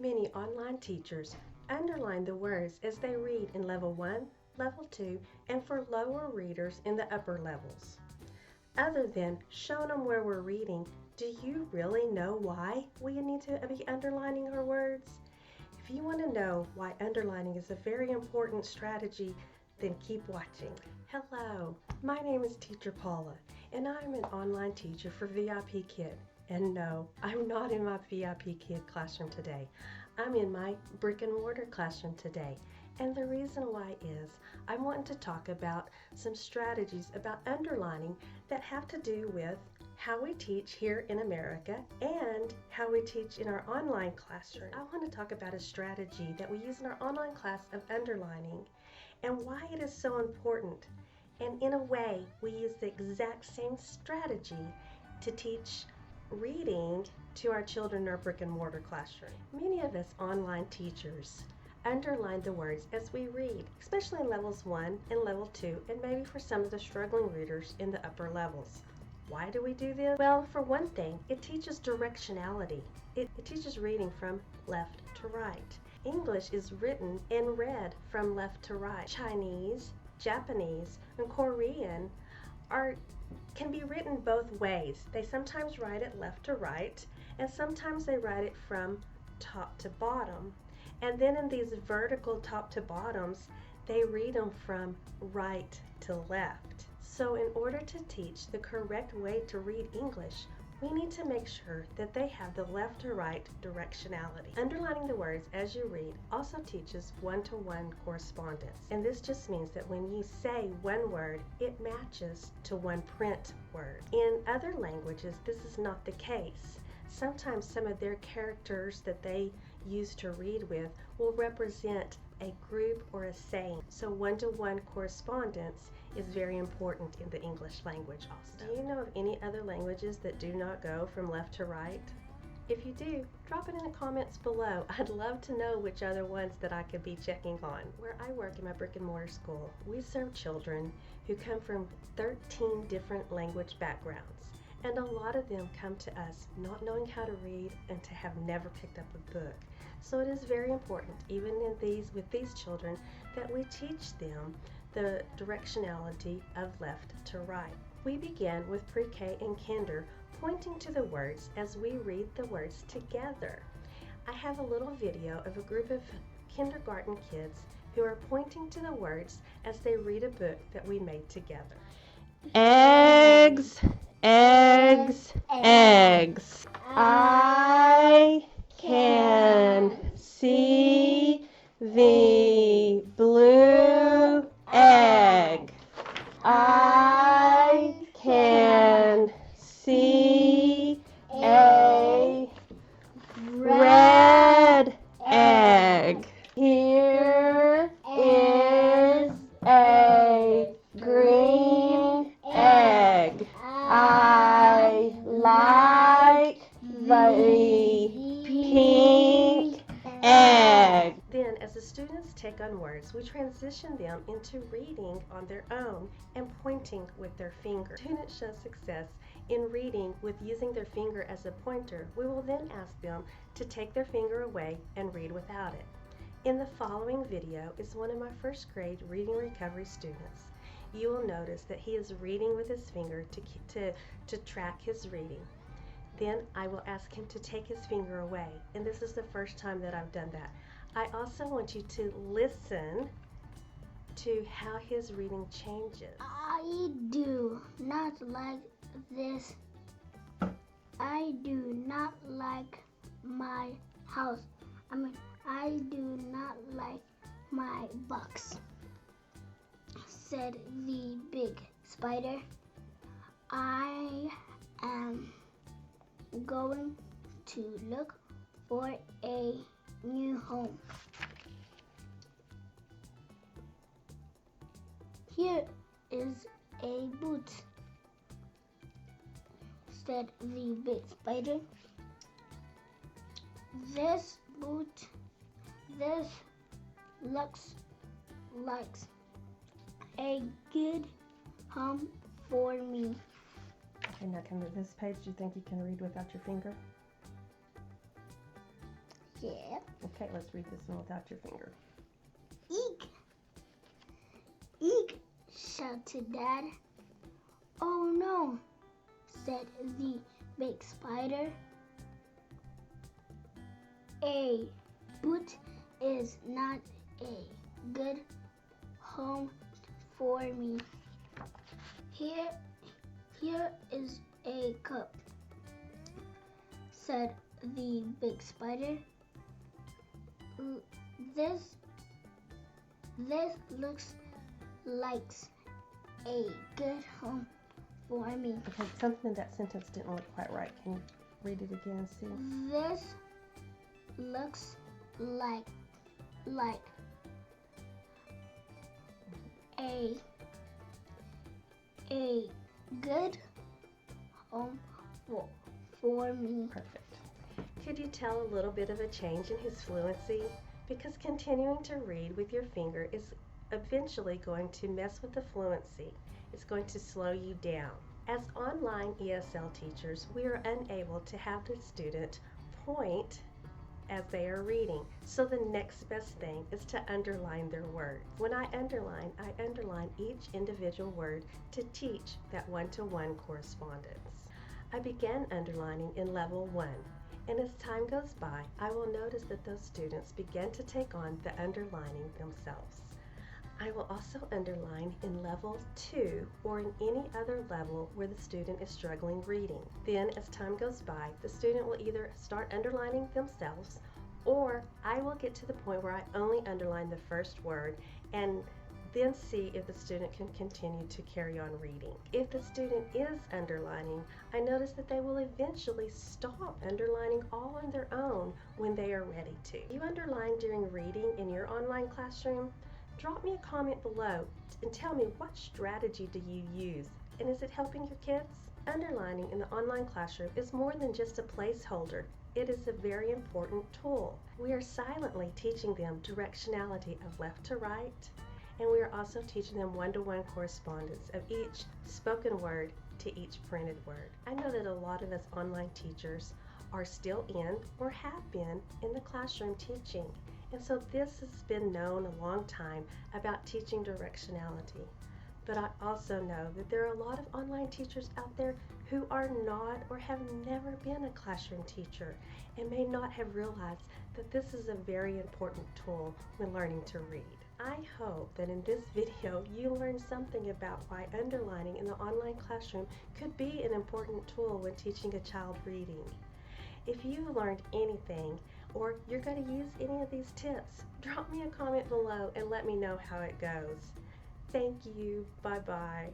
Many online teachers underline the words as they read in Level 1, Level 2, and for lower readers in the upper levels. Other than showing them where we're reading, do you really know why we need to be underlining our words? If you want to know why underlining is a very important strategy, then keep watching. Hello, my name is Teacher Paula, and I'm an online teacher for VIP Kid. And no, I'm not in my VIP Kid classroom today. I'm in my brick and mortar classroom today. And the reason why is I'm wanting to talk about some strategies about underlining that have to do with how we teach here in America and how we teach in our online classroom. I want to talk about a strategy that we use in our online class of underlining and why it is so important. And in a way, we use the exact same strategy to teach reading to our children in our brick and mortar classroom. Many of us online teachers underline the words as we read, especially in levels 1 and level 2, and maybe for some of the struggling readers in the upper levels. Why do we do this? Well, for one thing, it teaches directionality. It teaches reading from left to right. English is written and read from left to right. Chinese, Japanese, and Korean can be written both ways. They sometimes write it left to right, and sometimes they write it from top to bottom. And then in these vertical top to bottoms, they read them from right to left. So in order to teach the correct way to read English, we need to make sure that they have the left to right directionality. Underlining the words as you read also teaches one-to-one correspondence. And this just means that when you say one word, it matches to one print word. In other languages, this is not the case. Sometimes some of their characters that they use to read with will represent a group or a saying. So one-to-one correspondence is very important in the English language also. Do you know of any other languages that do not go from left to right? If you do, drop it in the comments below. I'd love to know which other ones that I could be checking on. Where I work in my brick and mortar school, we serve children who come from 13 different language backgrounds. And a lot of them come to us not knowing how to read and to have never picked up a book. So it is very important, even with these children, that we teach them the directionality of left to right. We begin with pre-K and kinder pointing to the words as we read the words together. I have a little video of a group of kindergarten kids who are pointing to the words as they read a book that we made together. Eggs, eggs, eggs. I can see the blue egg. I can see a red egg. Here is a green egg. I like the pink egg. Then, as the students take on words, we transition them into reading on their own and pointing with their finger. Students show success in reading with using their finger as a pointer. We will then ask them to take their finger away and read without it. In the following video is one of my first grade reading recovery students. You will notice that he is reading with his finger to track his reading. Then I will ask him to take his finger away, and this is the first time that I've done that. I also want you to listen to how his reading changes. I do not like this. I do not like my house. I do not like my box, said the big spider. I am going to look for a new home. Here is a boot, said the big spider. This looks like a good home for me. Okay, now come to this page. Do you think you can read without your finger? Yeah. Okay, let's read this one without your finger. Eek! Eek! Shouted Dad. Oh no, said the big spider. A boot is not a good home for me. Here is a cup, said the big spider. This looks like a good home for me. Okay, something in that sentence didn't look quite right. Can you read it again and see? This looks like a good home for me. Perfect. Could you tell a little bit of a change in his fluency? Because continuing to read with your finger is eventually going to mess with the fluency. It's going to slow you down. As online ESL teachers, we are unable to have the student point as they are reading. So the next best thing is to underline their words. When I underline each individual word to teach that one-to-one correspondence. I began underlining in level 1, and as time goes by, I will notice that those students begin to take on the underlining themselves. I will also underline in level 2 or in any other level where the student is struggling reading. Then as time goes by, the student will either start underlining themselves, or I will get to the point where I only underline the first word and then see if the student can continue to carry on reading. If the student is underlining, I notice that they will eventually stop underlining all on their own when they are ready to. If you underline during reading in your online classroom, drop me a comment below and tell me what strategy do you use, and is it helping your kids? Underlining in the online classroom is more than just a placeholder. It is a very important tool. We are silently teaching them directionality of left to right, and we are also teaching them one-to-one correspondence of each spoken word to each printed word. I know that a lot of us online teachers are still in or have been in the classroom teaching. And so this has been known a long time about teaching directionality. But I also know that there are a lot of online teachers out there who are not or have never been a classroom teacher and may not have realized that this is a very important tool when learning to read. I hope that in this video you learned something about why underlining in the online classroom could be an important tool when teaching a child reading. If you learned anything or you're going to use any of these tips, drop me a comment below and let me know how it goes. Thank you. Bye-bye.